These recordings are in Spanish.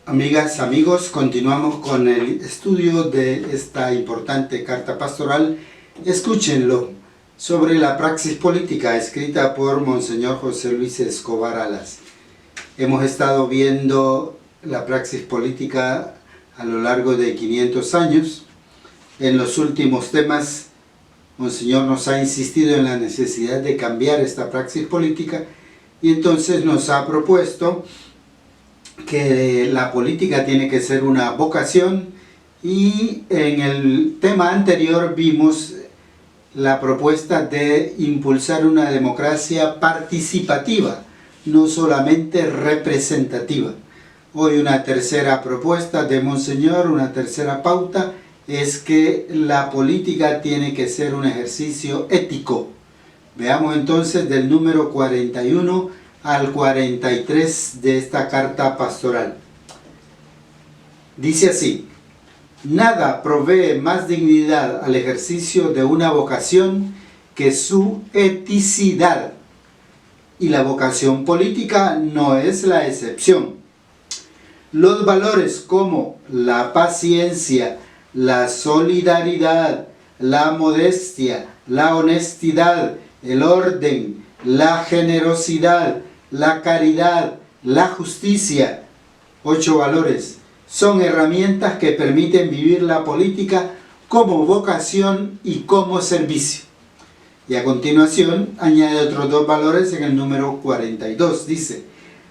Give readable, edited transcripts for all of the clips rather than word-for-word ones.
Amigas, amigos, continuamos con el estudio de esta importante carta pastoral. Escúchenlo, sobre la praxis política, escrita por Monseñor José Luis Escobar Alas. Hemos estado viendo la praxis política a lo largo de 500 años. En los últimos temas, Monseñor nos ha insistido en la necesidad de cambiar esta praxis política y entonces nos ha propuesto que la política tiene que ser una vocación, y en el tema anterior vimos la propuesta de impulsar una democracia participativa, no solamente representativa. Hoy una tercera propuesta de Monseñor, una tercera pauta, es que la política tiene que ser un ejercicio ético. Veamos entonces del número 41 al 43 de esta carta pastoral. Dice así: nada provee más dignidad al ejercicio de una vocación que su eticidad, y la vocación política no es la excepción. Los valores como la paciencia, la solidaridad, la modestia, la honestidad, el orden, la generosidad, la caridad, la justicia, 8 valores, son herramientas que permiten vivir la política como vocación y como servicio. Y a continuación añade otros 2 valores en el número 42. Dice: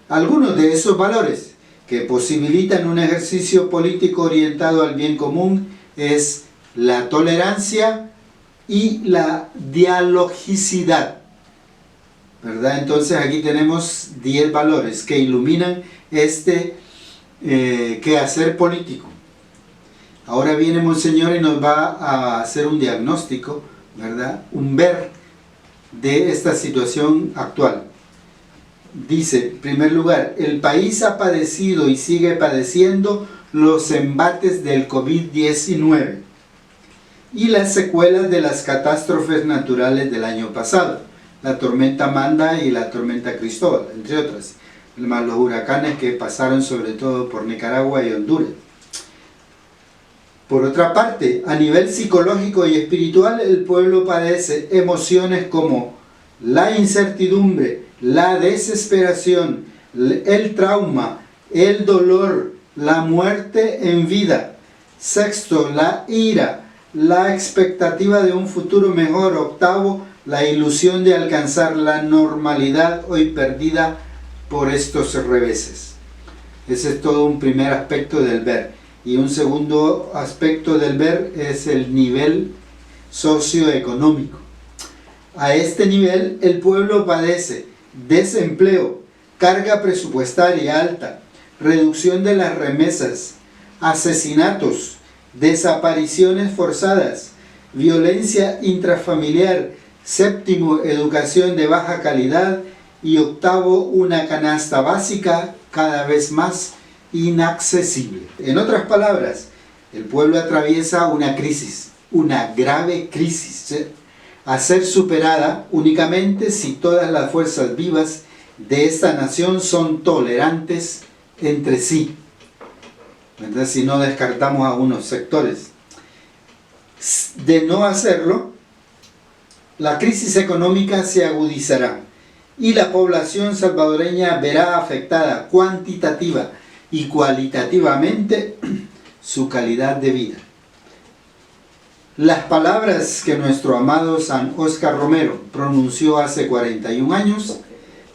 algunos de esos valores que posibilitan un ejercicio político orientado al bien común es la tolerancia y la dialogicidad, ¿verdad? Entonces aquí tenemos 10 valores que iluminan este quehacer político. Ahora viene Monseñor y nos va a hacer un diagnóstico, ¿verdad? Un ver de esta situación actual. Dice, en primer lugar, el país ha padecido y sigue padeciendo los embates del COVID-19 y las secuelas de las catástrofes naturales del año pasado, la tormenta Manda y la tormenta Cristóbal, entre otras, más los huracanes que pasaron sobre todo por Nicaragua y Honduras. Por otra parte, a nivel psicológico y espiritual, el pueblo padece emociones como la incertidumbre, la desesperación, el trauma, el dolor, la muerte en vida. Sexto, la ira, la expectativa de un futuro mejor. Octavo, la ilusión de alcanzar la normalidad hoy perdida por estos reveses. Ese es todo un primer aspecto del ver. Y un segundo aspecto del ver es el nivel socioeconómico. A este nivel el pueblo padece desempleo, carga presupuestaria alta, reducción de las remesas, asesinatos, desapariciones forzadas, violencia intrafamiliar. Séptimo, educación de baja calidad. Y octavo, una canasta básica cada vez más inaccesible. En otras palabras, el pueblo atraviesa una crisis, una grave crisis, a ser superada únicamente si todas las fuerzas vivas de esta nación son tolerantes entre sí, ¿verdad? Si no descartamos a unos sectores. De no hacerlo, la crisis económica se agudizará y la población salvadoreña verá afectada cuantitativa y cualitativamente su calidad de vida. Las palabras que nuestro amado San Óscar Romero pronunció hace 41 años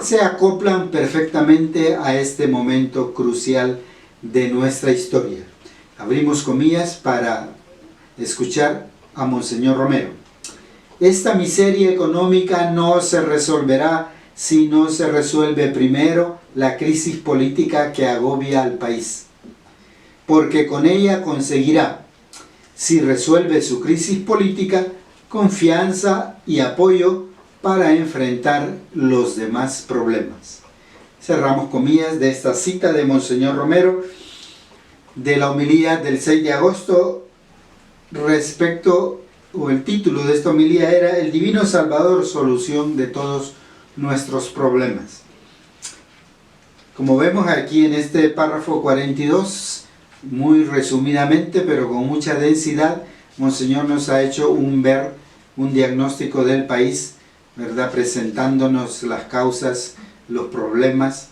se acoplan perfectamente a este momento crucial de nuestra historia. Abrimos comillas para escuchar a Monseñor Romero. Esta miseria económica no se resolverá si no se resuelve primero la crisis política que agobia al país, porque con ella conseguirá, si resuelve su crisis política, confianza y apoyo para enfrentar los demás problemas. Cerramos comillas de esta cita de Monseñor Romero de la homilía del 6 de agosto el título de esta homilía era El Divino Salvador, solución de todos nuestros problemas. Como vemos aquí en este párrafo 42, muy resumidamente, pero con mucha densidad, Monseñor nos ha hecho un diagnóstico del país, ¿verdad? Presentándonos las causas, los problemas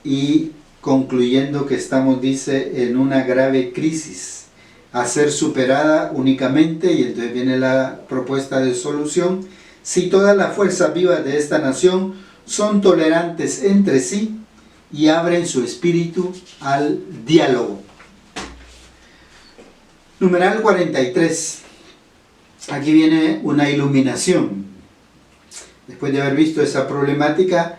y concluyendo que estamos, dice, en una grave crisis a ser superada únicamente, y entonces viene la propuesta de solución, si todas las fuerzas vivas de esta nación son tolerantes entre sí y abren su espíritu al diálogo. Numeral 43. Aquí viene una iluminación. Después de haber visto esa problemática,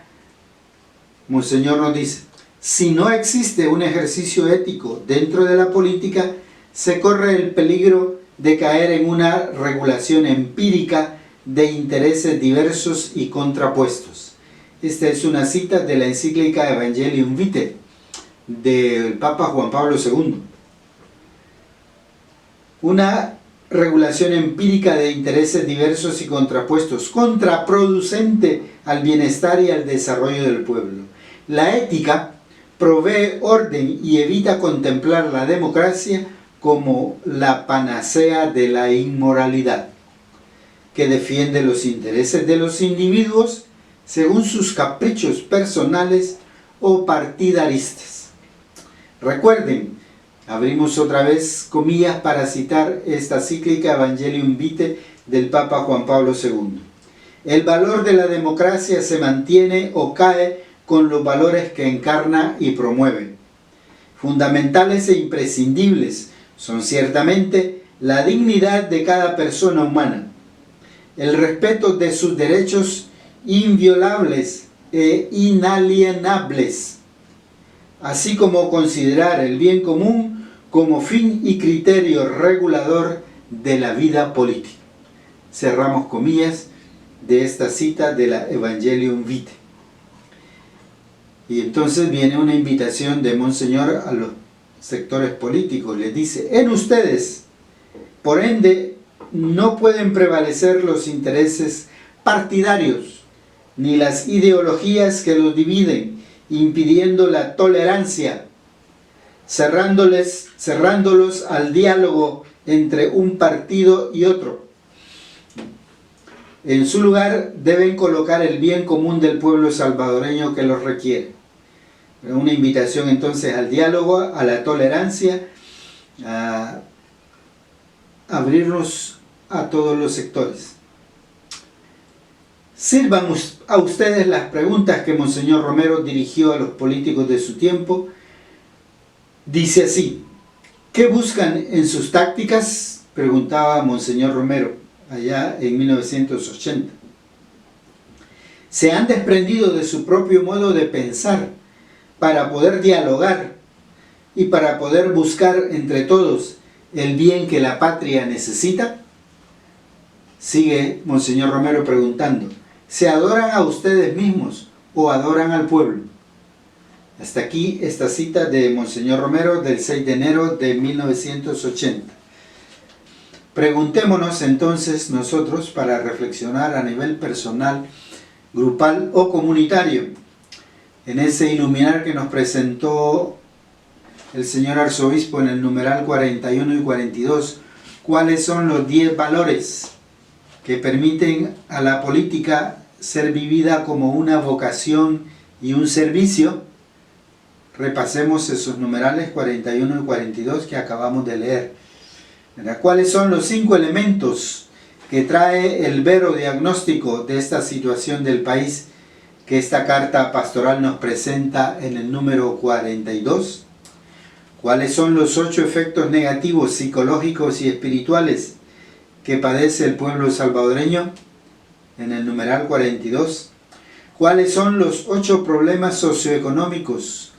Monseñor nos dice: si no existe un ejercicio ético dentro de la política, se corre el peligro de caer en una regulación empírica de intereses diversos y contrapuestos. Esta es una cita de la encíclica Evangelium Vitae del Papa Juan Pablo II. Una regulación empírica de intereses diversos y contrapuestos, contraproducente al bienestar y al desarrollo del pueblo. La ética provee orden y evita contemplar la democracia como la panacea de la inmoralidad, que defiende los intereses de los individuos según sus caprichos personales o partidaristas. Recuerden, abrimos otra vez comillas para citar esta cíclica Evangelium Vitae del Papa Juan Pablo II. El valor de la democracia se mantiene o cae con los valores que encarna y promueve. Fundamentales e imprescindibles son ciertamente la dignidad de cada persona humana, el respeto de sus derechos inviolables e inalienables, así como considerar el bien común como fin y criterio regulador de la vida política. Cerramos comillas de esta cita de la Evangelium Vitae. Y entonces viene una invitación de Monseñor a los sectores políticos. Les dice: en ustedes, por ende, no pueden prevalecer los intereses partidarios ni las ideologías que los dividen, impidiendo la tolerancia, cerrándolos al diálogo entre un partido y otro. En su lugar deben colocar el bien común del pueblo salvadoreño que los requiere. Una invitación entonces al diálogo, a la tolerancia, a abrirnos a todos los sectores. Sirvan a ustedes las preguntas que Monseñor Romero dirigió a los políticos de su tiempo. Dice así: ¿qué buscan en sus tácticas?, preguntaba Monseñor Romero allá en 1980. ¿Se han desprendido de su propio modo de pensar para poder dialogar y para poder buscar entre todos el bien que la patria necesita? Sigue Monseñor Romero preguntando: ¿se adoran a ustedes mismos o adoran al pueblo? Hasta aquí esta cita de Monseñor Romero del 6 de enero de 1980. Preguntémonos entonces nosotros, para reflexionar a nivel personal, grupal o comunitario, en ese iluminar que nos presentó el señor arzobispo en el numeral 41 y 42, ¿cuáles son los 10 valores que permiten a la política ser vivida como una vocación y un servicio? Repasemos esos numerales 41 y 42 que acabamos de leer. ¿Cuáles son los 5 elementos que trae el vero diagnóstico de esta situación del país que esta carta pastoral nos presenta en el número 42? ¿Cuáles son los 8 efectos negativos psicológicos y espirituales que padece el pueblo salvadoreño en el numeral 42? ¿Cuáles son los 8 problemas socioeconómicos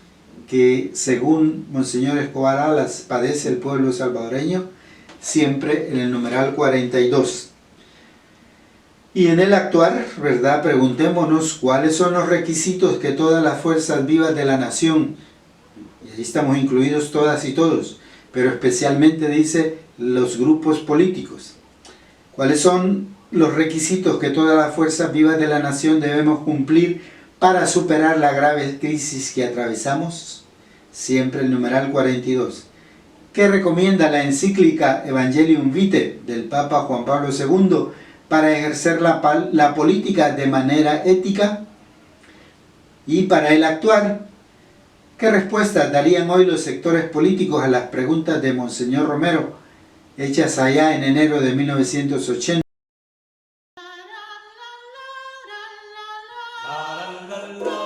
que, según Monseñor Escobar Alas, padece el pueblo salvadoreño? Siempre en el numeral 42. Y en el actuar, ¿verdad?, preguntémonos cuáles son los requisitos que todas las fuerzas vivas de la nación, y ahí estamos incluidos todas y todos, pero especialmente dice los grupos políticos. ¿Cuáles son los requisitos que todas las fuerzas vivas de la nación debemos cumplir para superar la grave crisis que atravesamos? Siempre el numeral 42. ¿Qué recomienda la encíclica Evangelium Vitae del Papa Juan Pablo II para ejercer la política de manera ética? Y para el actuar, ¿qué respuestas darían hoy los sectores políticos a las preguntas de Monseñor Romero, hechas allá en enero de 1980? La, la, la, la.